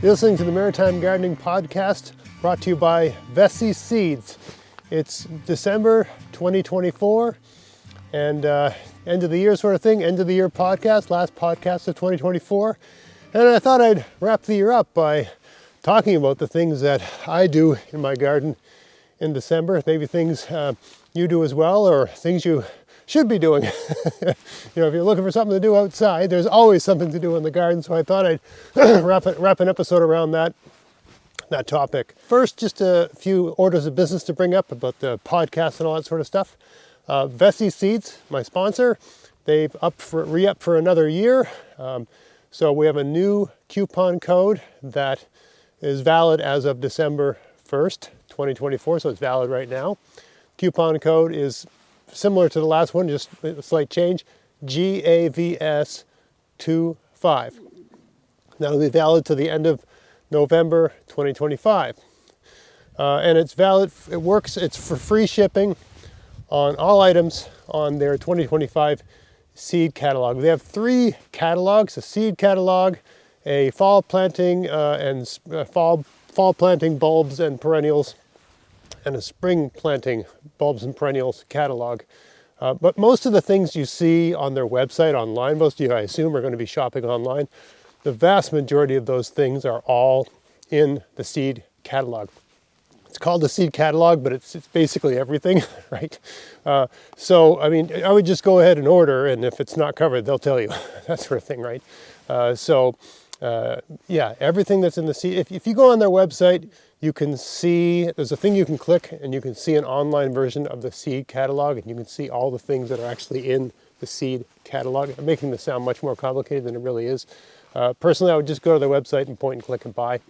You're listening to the Maritime Gardening Podcast, brought to you by Vessi Seeds. It's December 2024, and end of the year sort of thing, end of the year podcast, last podcast of 2024. And I thought I'd wrap the year up by talking about the things that I do in my garden in December, maybe things you do as well, or things you should be doing. If you're looking for something to do outside, there's always something to do in the garden, so I thought I'd wrap an episode around that topic. First, just a few orders of business to bring up about the podcast and all that sort of stuff. Vessi Seeds, my sponsor, they've re-upped for another year. So we have a new coupon code that is valid as of December 1st, 2024, so it's valid right now. Coupon code is similar to the last one, just a slight change, GAVS25. That'll be valid to the end of November 2025. And it's valid, it's for free shipping on all items on their 2025 seed catalog. They have 3 catalogs: a seed catalog, a fall planting and fall planting bulbs and perennials, and a spring planting bulbs and perennials catalog. But most of the things you see on their website online, most of you I assume are going to be shopping online. The vast majority of those things are all in the seed catalog. It's called the seed catalog, but it's basically everything, right? So, I mean, I would just go ahead and order, and if it's not covered, they'll tell you, that sort of thing, right? Yeah, everything that's in the seed, if you go on their website, you can see, there's a thing you can click, and you can see an online version of the seed catalog, and you can see all the things that are actually in the seed catalog. I'm making this sound much more complicated than it really is. Personally, I would just go to their website and point and click and buy.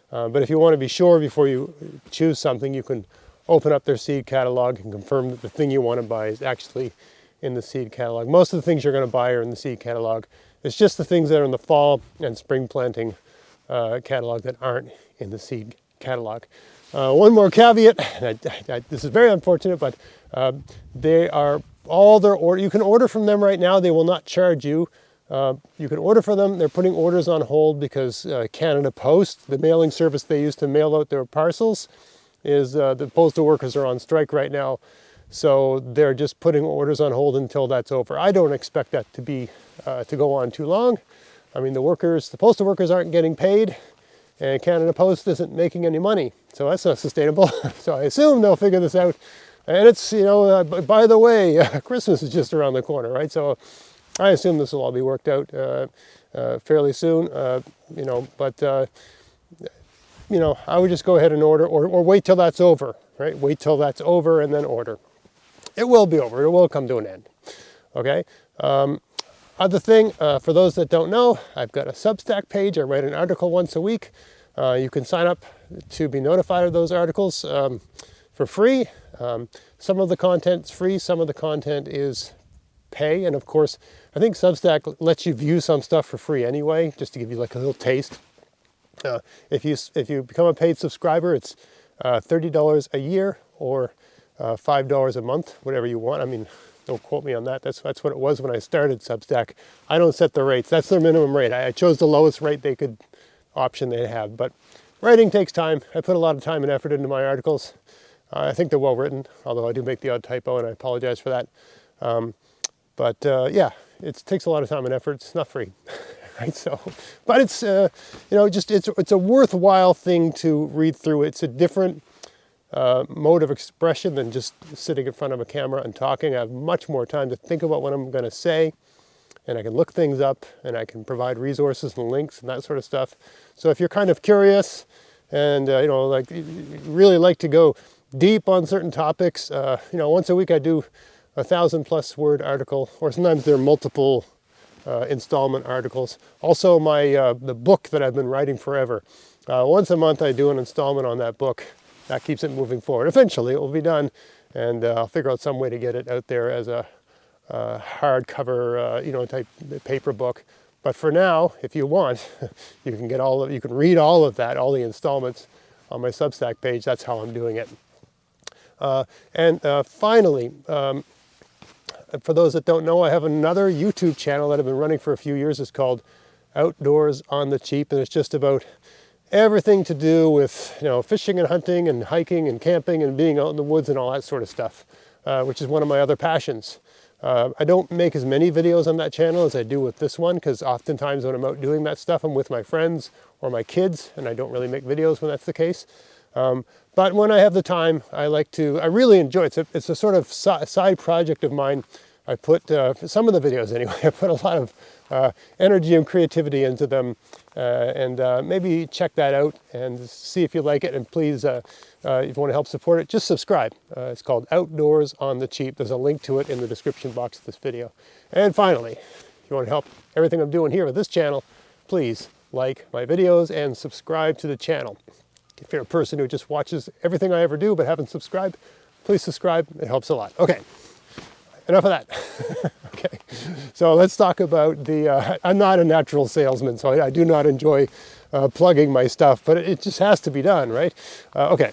But if you want to be sure before you choose something, you can open up their seed catalog and confirm that the thing you want to buy is actually in the seed catalog. Most of the things you're going to buy are in the seed catalog. It's just the things that are in the fall and spring planting catalog that aren't in the seed catalog. One more caveat, this is very unfortunate, but they are all their order. You can order from them right now. They will not charge you. You can order for them. They're putting orders on hold because Canada Post, the mailing service they use to mail out their parcels, is the postal workers are on strike right now. So they're just putting orders on hold until that's over. I don't expect that to go on too long. I mean, the postal workers aren't getting paid, and Canada Post isn't making any money. So that's not sustainable. So I assume they'll figure this out. And it's, by the way, Christmas is just around the corner, right? So I assume this will all be worked out fairly soon, but I would just go ahead and order, or wait till that's over, right? Wait till that's over and then order. It will be over. It will come to an end, okay? Other thing, for those that don't know, I've got a Substack page. I write an article once a week. You can sign up to be notified of those articles for free. Some of the content's free, some of the content is pay, and of course, I think Substack lets you view some stuff for free anyway, just to give you like a little taste. If you become a paid subscriber, it's $30 a year or $5 a month, whatever you want. I mean, don't quote me on that. That's what it was when I started Substack. I don't set the rates. That's their minimum rate. I chose the lowest rate option they have. But writing takes time. I put a lot of time and effort into my articles. I think they're well written, although I do make the odd typo, and I apologize for that. Yeah, it takes a lot of time and effort. It's not free, right? So, but it's it's a worthwhile thing to read through. It's a different mode of expression than just sitting in front of a camera and talking. I have much more time to think about what I'm going to say, and I can look things up, and I can provide resources and links and that sort of stuff. So if you're kind of curious and really like to go deep on certain topics, once a week I do 1,000+ word article, or sometimes they're multiple installment articles. Also, the book that I've been writing forever. Once a month I do an installment on that book. That keeps it moving forward. Eventually it will be done, and I'll figure out some way to get it out there as a hardcover, type paper book. But for now, if you want, you can read all of that, all the installments on my Substack page. That's how I'm doing it. Finally, for those that don't know, I have another YouTube channel that I've been running for a few years. It's called Outdoors on the Cheap, and it's just about everything to do with, you know, fishing and hunting and hiking and camping and being out in the woods and all that sort of stuff, which is one of my other passions. I don't make as many videos on that channel as I do with this one, because oftentimes when I'm out doing that stuff, I'm with my friends or my kids, and I don't really make videos when that's the case. But when I have the time, I really enjoy it. It's a sort of side project of mine. I put, some of the videos anyway, I put a lot of energy and creativity into them, and maybe check that out and see if you like it. And please, if you want to help support it, just subscribe. It's called Outdoors on the Cheap. There's a link to it in the description box of this video. And finally, if you want to help everything I'm doing here with this channel, please like my videos and subscribe to the channel. If you're a person who just watches everything I ever do but haven't subscribed, please subscribe. It helps a lot. Okay, enough of that. Okay, so let's talk about the, I'm not a natural salesman, so I do not enjoy plugging my stuff, but it just has to be done, right? Okay,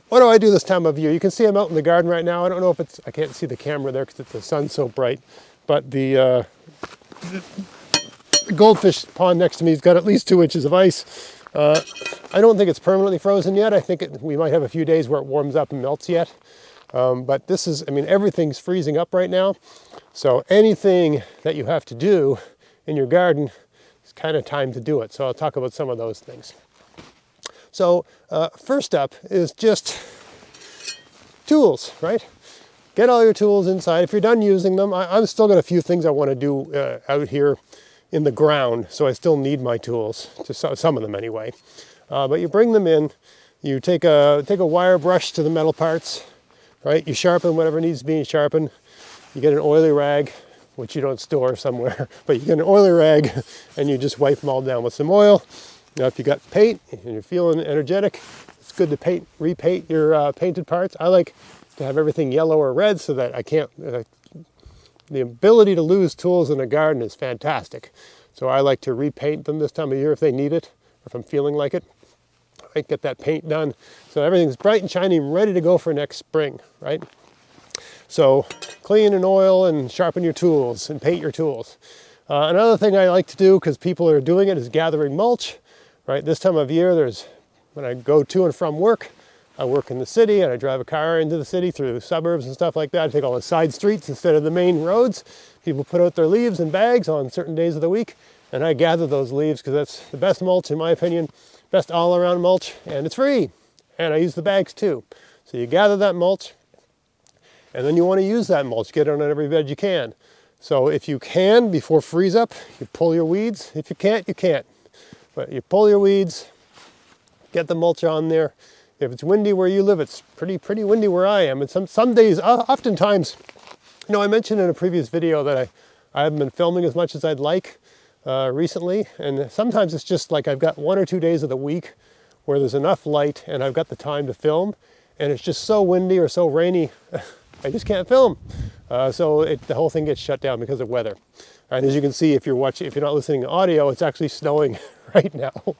what do I do this time of year? You can see I'm out in the garden right now. I don't know if it's, I can't see the camera there because the sun's so bright, but the goldfish pond next to me has got at least 2 inches of ice. I don't think it's permanently frozen yet. I think we might have a few days where it warms up and melts yet. But this is, I mean, everything's freezing up right now. So anything that you have to do in your garden, it's kind of time to do it. So I'll talk about some of those things. So first up is just tools, right? Get all your tools inside. If you're done using them, I've still got a few things I want to do out here in the ground, so I still need my tools, some of them anyway. But you bring them in, you take a wire brush to the metal parts, right? You sharpen whatever needs to be sharpened. You get an oily rag, which you don't store somewhere, but you get an oily rag and you just wipe them all down with some oil. Now if you got paint and you're feeling energetic, it's good to repaint your painted parts. I like to have everything yellow or red so that I can't, the ability to lose tools in a garden is fantastic. So I like to repaint them this time of year if they need it, or if I'm feeling like it. I get that paint done so everything's bright and shiny and ready to go for next spring, right? So clean and oil and sharpen your tools and paint your tools. Another thing I like to do, because people are doing it, is gathering mulch, right? This time of year, when I go to and from work, I work in the city and I drive a car into the city through the suburbs and stuff like that. I take all the side streets instead of the main roads. People put out their leaves in bags on certain days of the week, and I gather those leaves because that's the best mulch, in my opinion, best all-around mulch, and it's free. And I use the bags too. So you gather that mulch, and then you want to use that mulch. Get it on every bed you can. So if you can, before freeze up, you pull your weeds. If you can't, you can't. But you pull your weeds, get the mulch on there. If it's windy where you live, it's pretty windy where I am. And some days, oftentimes, you know, I mentioned in a previous video that I haven't been filming as much as I'd like recently. And sometimes it's just like I've got 1 or 2 days of the week where there's enough light and I've got the time to film. And it's just so windy or so rainy, I just can't film. So the whole thing gets shut down because of weather. And as you can see, if you're not listening to audio, it's actually snowing right now.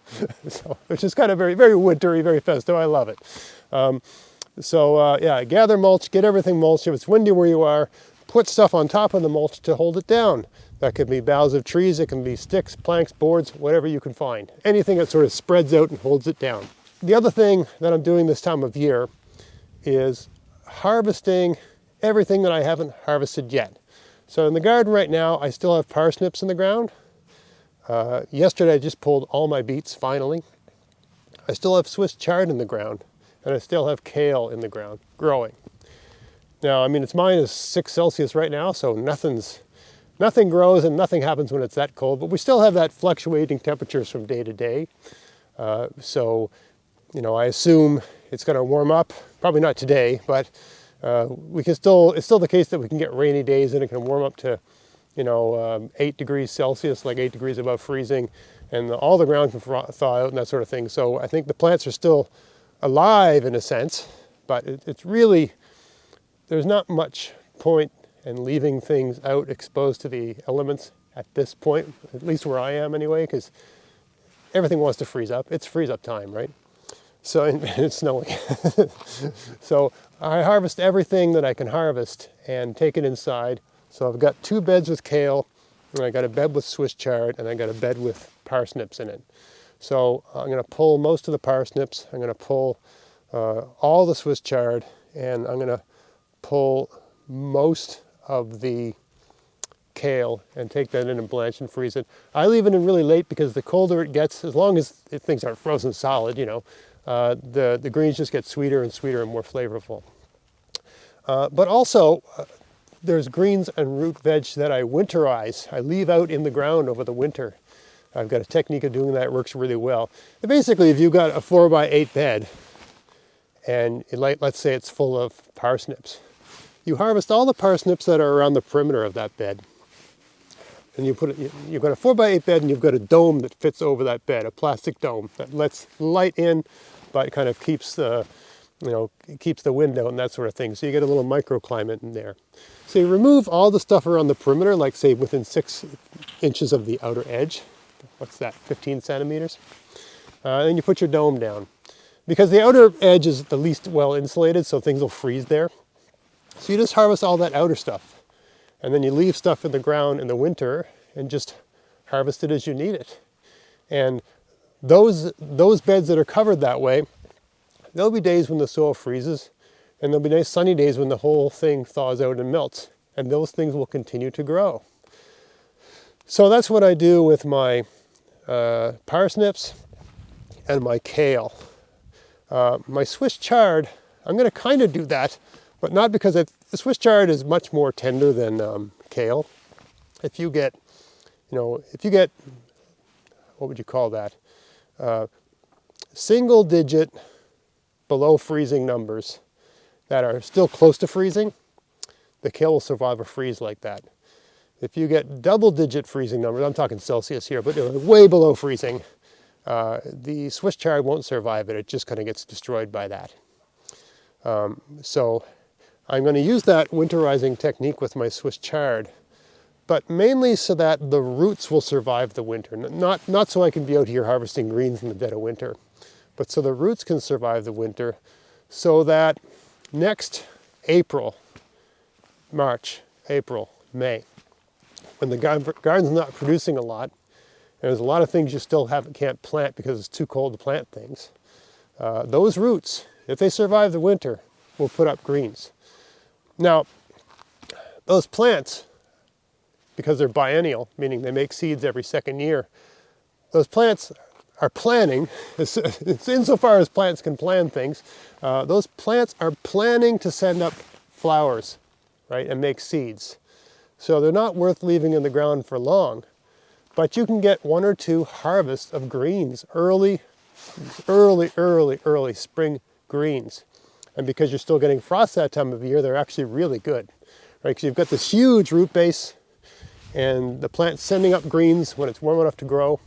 So, which is kind of very, very wintry, very festive. I love it. Yeah, gather mulch, get everything mulched. If it's windy where you are, put stuff on top of the mulch to hold it down. That could be boughs of trees, it can be sticks, planks, boards, whatever you can find. Anything that sort of spreads out and holds it down. The other thing that I'm doing this time of year is harvesting everything that I haven't harvested yet. So in the garden right now, I still have parsnips in the ground. Yesterday I just pulled all my beets finally. I still have Swiss chard in the ground, and I still have kale in the ground growing. Now, I mean, it's -6 Celsius right now, so nothing grows and nothing happens when it's that cold, but we still have that fluctuating temperatures from day to day. So, you know, I assume it's going to warm up, probably not today, but it's still the case that we can get rainy days and it can warm up to, you know, 8 degrees Celsius, like 8 degrees above freezing, and all the ground can thaw out and that sort of thing. So I think the plants are still alive in a sense, but it's really, there's not much point in leaving things out exposed to the elements at this point, at least where I am anyway, because everything wants to freeze up. It's freeze up time, right? So, and it's snowing. So I harvest everything that I can harvest and take it inside. So I've got 2 beds with kale, and I got a bed with Swiss chard, and I got a bed with parsnips in it. So I'm going to pull most of the parsnips. I'm going to pull all the Swiss chard, and I'm going to pull most of the kale and take that in and blanch and freeze it. I leave it in really late because the colder it gets, as long as things aren't frozen solid, you know, the greens just get sweeter and sweeter and more flavorful. But also, there's greens and root veg that I winterize. I leave out in the ground over the winter. I've got a technique of doing that. It works really well. And basically, if you've got a 4x8 bed, and let's say it's full of parsnips, you harvest all the parsnips that are around the perimeter of that bed. And you've got a 4x8 bed, and you've got a dome that fits over that bed, a plastic dome that lets light in, but kind of keeps the, keeps the wind out and that sort of thing. So you get a little microclimate in there. So you remove all the stuff around the perimeter, like say within 6 inches of the outer edge. What's that, 15 centimeters? Then you put your dome down. Because the outer edge is the least well insulated, so things will freeze there. So you just harvest all that outer stuff. And then you leave stuff in the ground in the winter and just harvest it as you need it. And those beds that are covered that way, there'll be days when the soil freezes, and there'll be nice sunny days when the whole thing thaws out and melts. And those things will continue to grow. So that's what I do with my parsnips and my kale. My Swiss chard, I'm going to kind of do that, but not because the Swiss chard is much more tender than kale. If you get, what would you call that? Single digit below freezing numbers that are still close to freezing, the kale will survive a freeze like that. If you get double digit freezing numbers, I'm talking Celsius here, but way below freezing, the Swiss chard won't survive it. It just kind of gets destroyed by that. So I'm going to use that winterizing technique with my Swiss chard, but mainly so that the roots will survive the winter. Not so I can be out here harvesting greens in the dead of winter, but so the roots can survive the winter, so that next April, March, April, May, when the garden's not producing a lot, and there's a lot of things you still can't plant because it's too cold to plant things, those roots, if they survive the winter, will put up greens. Now, those plants, because they're biennial, meaning they make seeds every second year, those plants are planning, insofar as plants can plan things, those plants are planning to send up flowers, right, and make seeds. So they're not worth leaving in the ground for long, but you can get 1 or 2 harvests of greens, early spring greens. And because you're still getting frost that time of year, they're actually really good, right? Because you've got this huge root base, and the plant's sending up greens when it's warm enough to grow.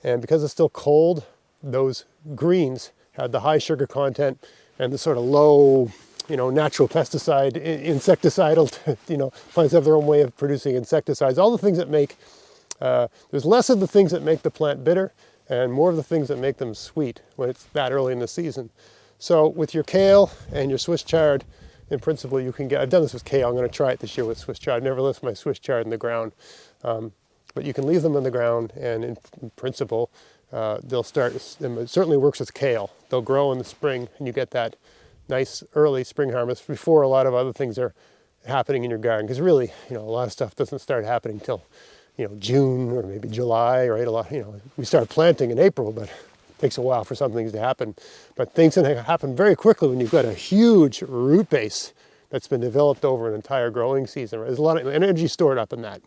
And because it's still cold, those greens have the high sugar content and the sort of low, natural pesticide, insecticidal, plants have their own way of producing insecticides. All the things that make, there's less of the things that make the plant bitter and more of the things that make them sweet when it's that early in the season. So with your kale and your Swiss chard, in principle, you can get, I've done this with kale, I'm going to try it this year with Swiss chard. I've never left my Swiss chard in the ground. But you can leave them in the ground, and in principle, they'll start, it certainly works with kale. They'll grow in the spring, and you get that nice early spring harvest before a lot of other things are happening in your garden. Because really, a lot of stuff doesn't start happening till, June or maybe July, right? A lot, we start planting in April, but it takes a while for some things to happen. But things can happen very quickly when you've got a huge root base that's been developed over an entire growing season. Right? There's a lot of energy stored up in that,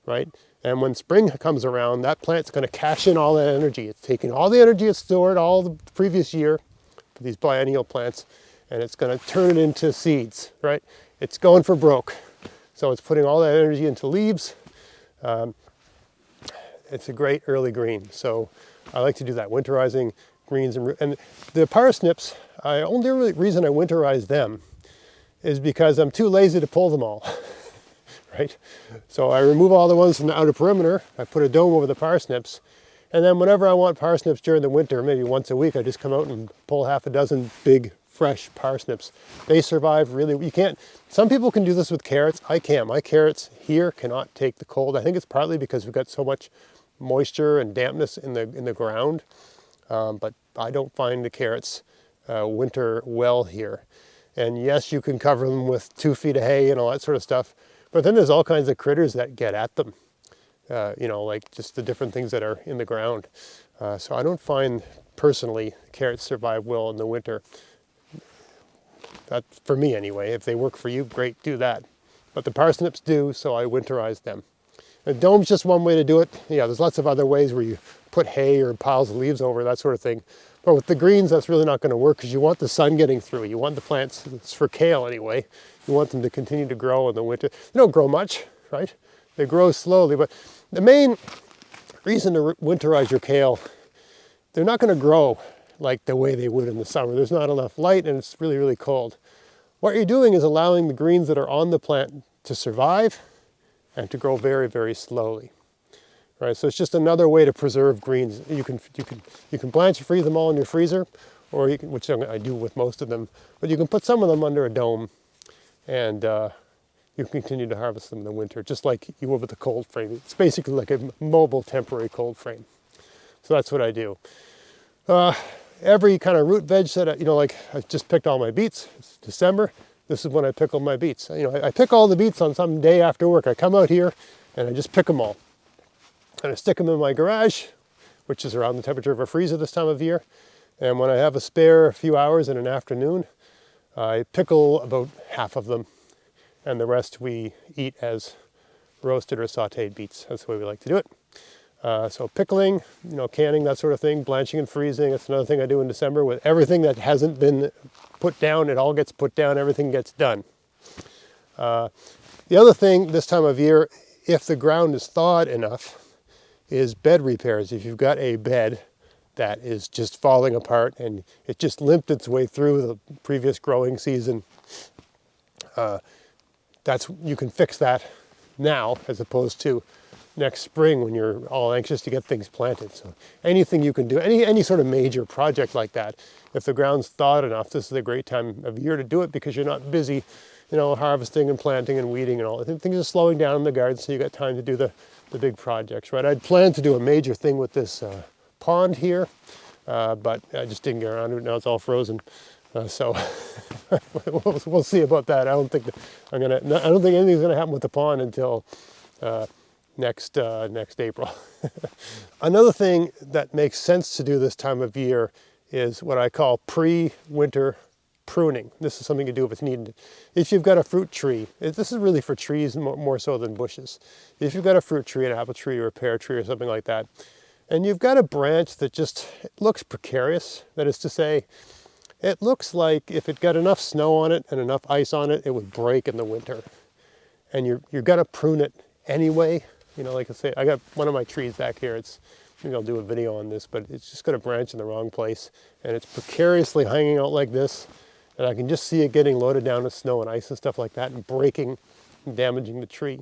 right? And when spring comes around, that plant's going to cash in all that energy. It's taking all the energy it's stored all the previous year for these biennial plants, and it's going to turn it into seeds, right? It's going for broke. So it's putting all that energy into leaves. It's a great early green. So I like to do that, winterizing greens. And the parsnips, the only reason I winterize them is because I'm too lazy to pull them all. Right? So I remove all the ones from the outer perimeter, I put a dome over the parsnips, and then whenever I want parsnips during the winter, maybe once a week, I just come out and pull half a dozen big, fresh parsnips. They survive really, some people can do this with carrots, I can't. My carrots here cannot take the cold. I think it's partly because we've got so much moisture and dampness in the ground, but I don't find the carrots winter well here. And yes, you can cover them with 2 feet of hay and all that sort of stuff, but then there's all kinds of critters that get at them, like just the different things that are in the ground. So I don't find, personally, carrots survive well in the winter. That's for me anyway. If they work for you, great, do that. But the parsnips do, so I winterize them. And dome's just one way to do it. Yeah, there's lots of other ways where you put hay or piles of leaves over, that sort of thing. But with the greens, that's really not going to work because you want the sun getting through. You want the plants, it's for kale anyway, you want them to continue to grow in the winter. They don't grow much, right? They grow slowly, but the main reason to winterize your kale, they're not going to grow like the way they would in the summer. There's not enough light and it's really, really cold. What you're doing is allowing the greens that are on the plant to survive and to grow very, very slowly. Right, so it's just another way to preserve greens. You can blanch and freeze them all in your freezer, or you can, which I do with most of them, but you can put some of them under a dome, and you can continue to harvest them in the winter, just like you would with a cold frame. It's basically like a mobile temporary cold frame. So that's what I do. Every kind of root veg that like I just picked all my beets. It's December. This is when I pickle my beets. I pick all the beets on some day after work. I come out here and I just pick them all. And I stick them in my garage, which is around the temperature of a freezer this time of year. And when I have a spare few hours in an afternoon, I pickle about half of them, and the rest we eat as roasted or sauteed beets. That's the way we like to do it. So pickling, canning, that sort of thing, blanching and freezing, that's another thing I do in December. With everything that hasn't been put down, it all gets put down, everything gets done. The other thing this time of year, if the ground is thawed enough, is bed repairs. If you've got a bed that is just falling apart and it just limped its way through the previous growing season, you can fix that now as opposed to next spring when you're all anxious to get things planted. So anything you can do, any sort of major project like that, if the ground's thawed enough, this is a great time of year to do it because you're not busy, harvesting and planting and weeding and all. I think things are slowing down in the garden, so you got time to do the big projects, right? I'd planned to do a major thing with this pond here, but I just didn't get around to it. Now it's all frozen, so we'll see about that. I don't think anything's gonna happen with the pond until next April. Another thing that makes sense to do this time of year is what I call pre-winter pruning. This is something you do if it's needed. If you've got a fruit tree, this is really for trees more so than bushes. If you've got a fruit tree, an apple tree or a pear tree or something like that, and you've got a branch that just looks precarious, that is to say, it looks like if it got enough snow on it and enough ice on it, it would break in the winter. And you're gonna prune it anyway. Like I say, I got one of my trees back here. Maybe I'll do a video on this, but it's just got a branch in the wrong place and it's precariously hanging out like this. And I can just see it getting loaded down with snow and ice and stuff like that and breaking and damaging the tree.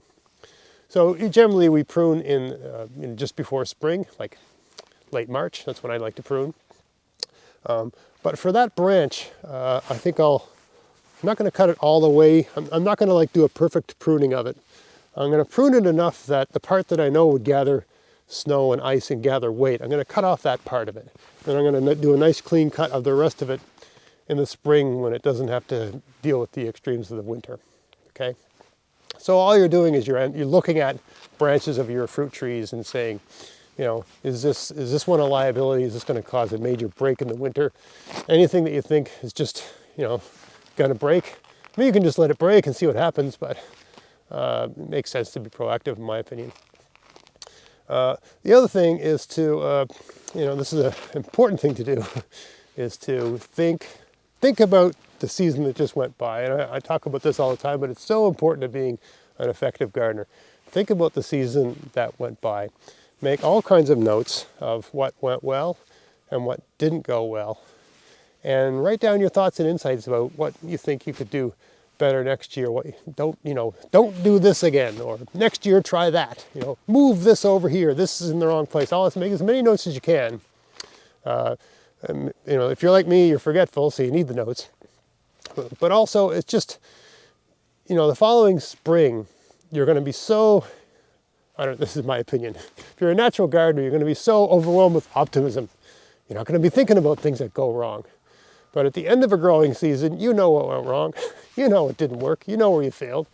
So generally we prune in just before spring, like late March. That's when I like to prune. But for that branch, I think I'm not going to cut it all the way. I'm not going to do a perfect pruning of it. I'm going to prune it enough that the part that I know would gather snow and ice and gather weight, I'm going to cut off that part of it. Then I'm going to do a nice clean cut of the rest of it in the spring when it doesn't have to deal with the extremes of the winter. Okay? So all you're doing is you're looking at branches of your fruit trees and saying, is this one a liability? Is this going to cause a major break in the winter? Anything that you think is just, going to break, you can just let it break and see what happens, but it makes sense to be proactive in my opinion. The other thing is to, this is an important thing to do, is to think about the season that just went by. And I talk about this all the time, but it's so important to being an effective gardener. Think about the season that went by. Make all kinds of notes of what went well and what didn't go well. And write down your thoughts and insights about what you think you could do better next year. Don't do this again, or next year try that. Move this over here. This is in the wrong place. Make as many notes as you can. If you're like me, you're forgetful, so you need the notes. But also, it's just, the following spring, you're going to be so this is my opinion. If you're a natural gardener, you're going to be so overwhelmed with optimism. You're not going to be thinking about things that go wrong. But at the end of a growing season, you know what went wrong. You know it didn't work. You know where you failed.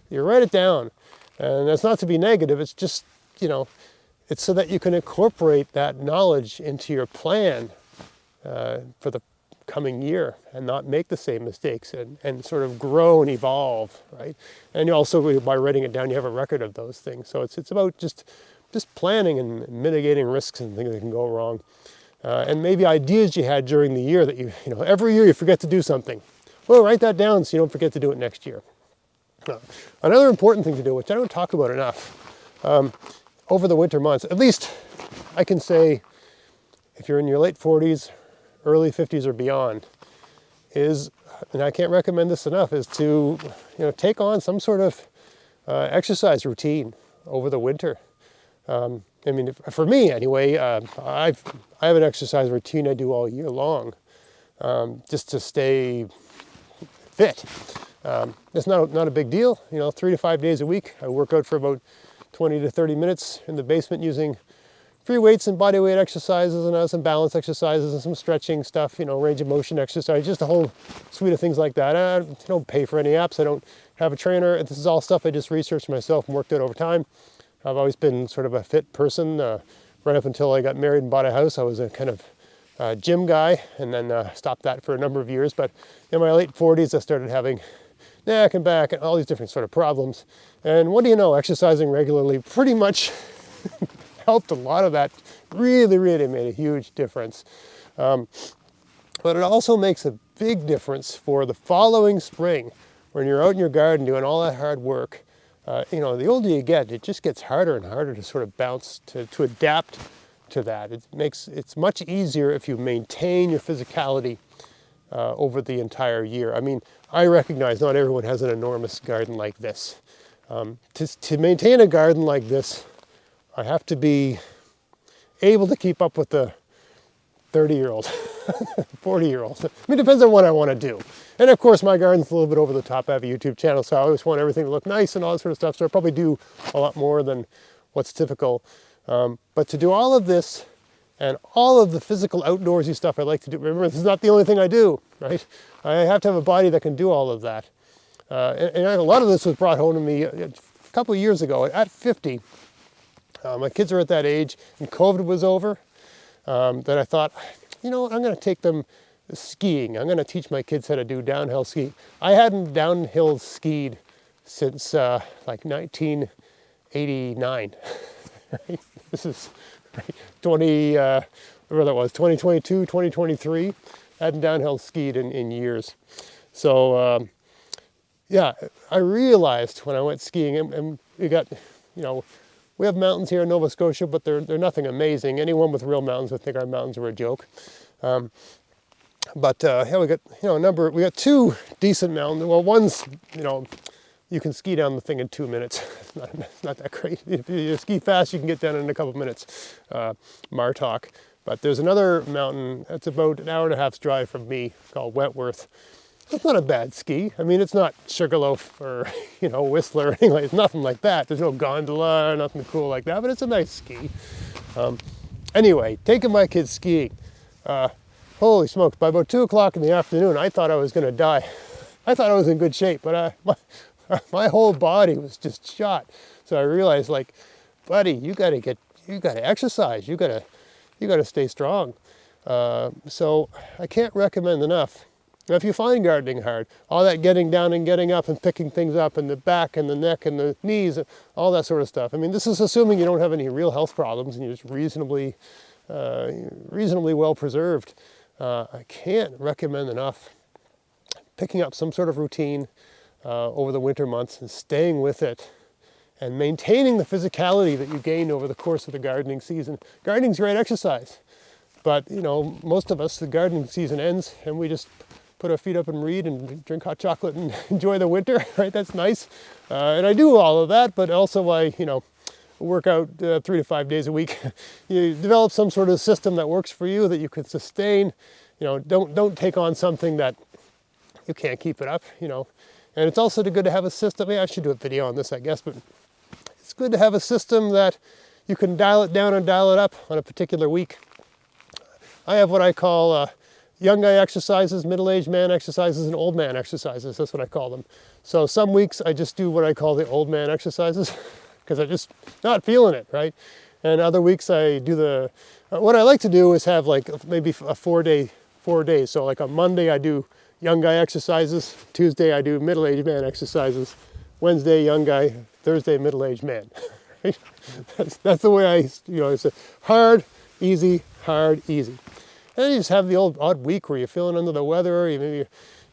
You write it down. And that's not to be negative. It's just, it's so that you can incorporate that knowledge into your plan for the coming year and not make the same mistakes and sort of grow and evolve, right? And you also, by writing it down, you have a record of those things. So it's about just planning and mitigating risks and things that can go wrong. And maybe ideas you had during the year that every year you forget to do something. Well, write that down so you don't forget to do it next year. Another important thing to do, which I don't talk about enough, over the winter months, at least I can say if you're in your late 40s, early 50s or beyond, is, and I can't recommend this enough, is to take on some sort of exercise routine over the winter. I mean, for me anyway, I have an exercise routine I do all year long, just to stay fit. It's not a big deal, 3 to 5 days a week. I work out for about 20 to 30 minutes in the basement using free weights and body weight exercises and some balance exercises and some stretching stuff, range of motion exercise, just a whole suite of things like that. I don't pay for any apps. I don't have a trainer. This is all stuff I just researched myself and worked out over time. I've always been sort of a fit person. Right up until I got married and bought a house, I was a kind of gym guy, and then stopped that for a number of years. But in my late 40s, I started having neck and back and all these different sort of problems. And what do you know, exercising regularly pretty much helped a lot of that. Really, really made a huge difference. But it also makes a big difference for the following spring when you're out in your garden doing all that hard work. The older you get, it just gets harder and harder to sort of bounce, to adapt to that. It's much easier if you maintain your physicality over the entire year. I mean, I recognize not everyone has an enormous garden like this. To maintain a garden like this, I have to be able to keep up with the 30-year-old, 40-year-old. I mean, it depends on what I want to do. And of course, my garden's a little bit over the top. I have a YouTube channel, so I always want everything to look nice and all that sort of stuff. So I probably do a lot more than what's typical. But to do all of this and all of the physical outdoorsy stuff I like to do, remember, this is not the only thing I do, right? I have to have a body that can do all of that. And a lot of this was brought home to me a couple of years ago. At 50, my kids are at that age, and COVID was over, that I thought, I'm going to take them skiing. I'm going to teach my kids how to do downhill skiing. I hadn't downhill skied since like 1989. Right? This is 2022, 2023. I hadn't downhill skied in years. So yeah, I realized when I went skiing, and we got, we have mountains here in Nova Scotia, but they're nothing amazing. Anyone with real mountains would think our mountains are a joke. But yeah, we got we got two decent mountains. Well, one's you can ski down the thing in 2 minutes. It's not that great. If you ski fast, you can get down in a couple of minutes. Martok. But there's another mountain that's about an hour and a half's drive from me called Wentworth. It's not a bad ski. I mean, it's not Sugarloaf or Whistler or anything like. It's nothing like that. There's no gondola or nothing cool like that. But it's a nice ski. Anyway, taking my kids skiing. Holy smokes! By about 2 o'clock in the afternoon, I thought I was going to die. I thought I was in good shape, but my whole body was just shot. So I realized, like, buddy, you got to exercise. You got to stay strong. So I can't recommend enough. Now, if you find gardening hard, all that getting down and getting up and picking things up in the back and the neck and the knees, all that sort of stuff. I mean, this is assuming you don't have any real health problems and you're just reasonably well preserved. I can't recommend enough picking up some sort of routine over the winter months and staying with it and maintaining the physicality that you gain over the course of the gardening season. Gardening's great exercise, but most of us, the gardening season ends and we just put our feet up and read and drink hot chocolate and enjoy the winter, right? That's nice. And I do all of that, but also I, work out 3 to 5 days a week. You develop some sort of system that works for you, that you can sustain. Don't take on something that you can't keep it up, And it's also good to have a system. I should do a video on this, I guess, but it's good to have a system that you can dial it down and dial it up on a particular week. I have what I call young guy exercises, middle-aged man exercises, and old man exercises. That's what I call them. So some weeks I just do what I call the old man exercises because I'm just not feeling it, right? And other weeks I do what I like to do is have like maybe a 4 days. So like on Monday I do young guy exercises, Tuesday I do middle-aged man exercises, Wednesday young guy, Thursday middle-aged man. Right? That's the way it's a hard, easy, hard, easy. And then you just have the odd week where you're feeling under the weather, or you maybe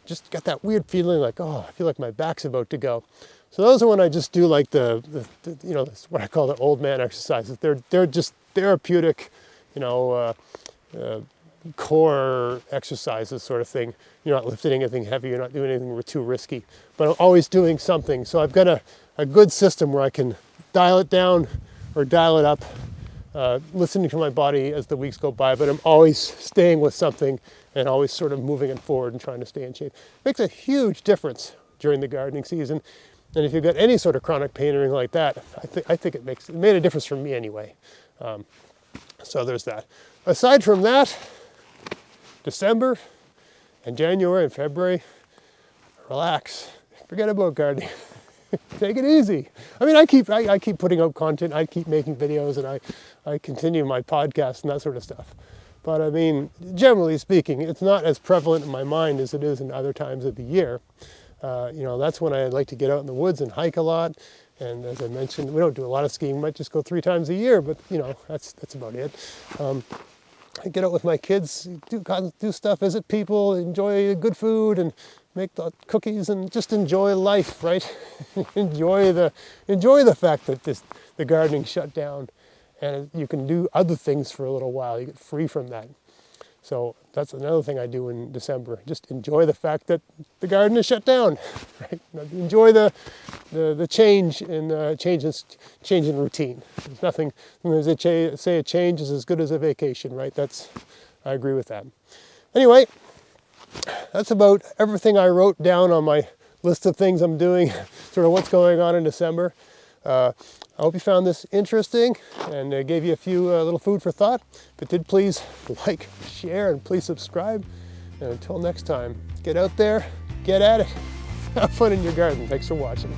just got that weird feeling like, oh, I feel like my back's about to go. So those are when I just do like what I call the old man exercises. They're just therapeutic, core exercises sort of thing. You're not lifting anything heavy, you're not doing anything too risky, but I'm always doing something. So I've got a good system where I can dial it down or dial it up, listening to my body as the weeks go by, but I'm always staying with something and always sort of moving it forward and trying to stay in shape. It makes a huge difference during the gardening season. And if you've got any sort of chronic pain or anything like that, I think it made a difference for me anyway. So there's that. Aside from that, December and January and February, relax. Forget about gardening. Take it easy. I mean, I keep putting out content. I keep making videos, and I continue my podcast and that sort of stuff. But I mean, generally speaking, it's not as prevalent in my mind as it is in other times of the year. That's when I like to get out in the woods and hike a lot. And as I mentioned, we don't do a lot of skiing. We might just go 3 times a year, but that's about it. I get out with my kids, do stuff, visit people, enjoy good food, and make the cookies, and just enjoy life, right? enjoy the fact that the gardening shut down, and you can do other things for a little while. You get free from that. So that's another thing I do in December. Just enjoy the fact that the garden is shut down. Right? Enjoy the change in routine. There's nothing. As they say, a change is as good as a vacation, right? I agree with that. Anyway, that's about everything I wrote down on my list of things I'm doing. Sort of what's going on in December. I hope you found this interesting and gave you a few little food for thought. If it did, please like, share, and please subscribe. And until next time, get out there, get at it, have fun in your garden. Thanks for watching.